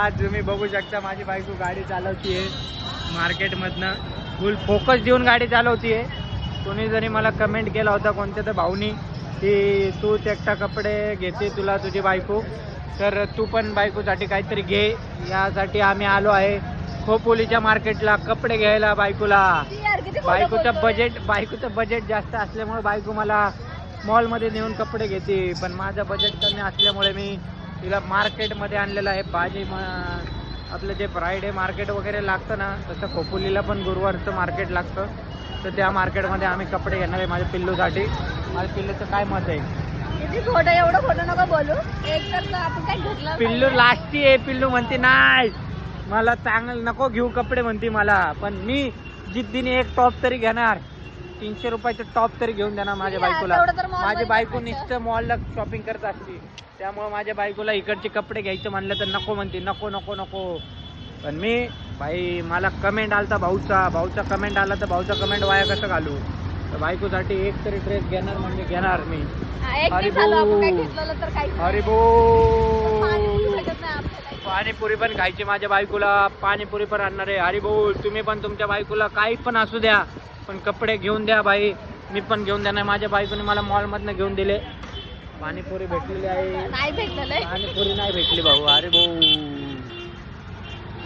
तुम्ही बघू शकता माझी बायको गाडी चालवतीये मार्केटमधनं, फुल फोकस देऊन गाडी चालवतीये. कोणी जरी मला कमेंट केला होता कोणत्या तर भाऊनी की तू एकटा कपडे घेते तुला तुझी बायको, तर तू पण बायकोसाठी काहीतरी घे. यासाठी आम्ही आलो आहे खोपोलीच्या मार्केटला कपडे घ्यायला बायकोला. बायकोचं बजेट जास्त असल्यामुळे बायको मला मॉलमध्ये नेऊन कपडे घेते, पण माझं बजेट कमी असल्यामुळे मी तिला मार्केटमध्ये आणलेलं आहे. आपलं जे फ्रायडे मार्केट वगैरे लागतं ना, तसं खोपोलीला पण गुरुवारचं मार्केट लागतं. तर त्या मार्केटमध्ये आम्ही कपडे घेणार आहे माझ्या पिल्लूसाठी. माझ्या पिल्लूचं काय मत आहे? एवढं खोटं नका बोलू. एक तर आपण काय घेतलं पिल्लू लास्टी आहे. पिल्लू म्हणते नाही मला चांगलं नको घेऊ कपडे म्हणते मला, पण मी जिद्दीने एक टॉप तरी घेणार. 300 रुपयाचे टॉप तरी घेऊन देणार माझ्या बायकोला. माझी बायको नुसतं मॉलला शॉपिंग करत असते, त्यामुळे माझ्या बायकोला इकडचे कपडे घ्यायचं म्हणलं तर नको म्हणते, नको नको नको. पण मी भाई मला कमेंट आलता भाऊचा कमेंट आला, तर भाऊचा कमेंट वाया कसं घालू. तर बायकोसाठी एक तरी ड्रेस घेणार म्हणजे घेणार मी. अरे पाणीपुरी पण खायची माझ्या बायकोला, पाणीपुरी पण आणणार आहे. हरी बोल. तुम्ही पण तुमच्या बायकोला काही पण असू द्या, पण कपडे घेऊन द्या भाई. मी पण घेऊन देणार. माझ्या बायकोने मला मॉलमधनं घेऊन दिले. पाणीपुरी भेटलेली आहे, नाही भेटलेलं पाणीपुरी नाही भेटली भाऊ. अरे भाऊ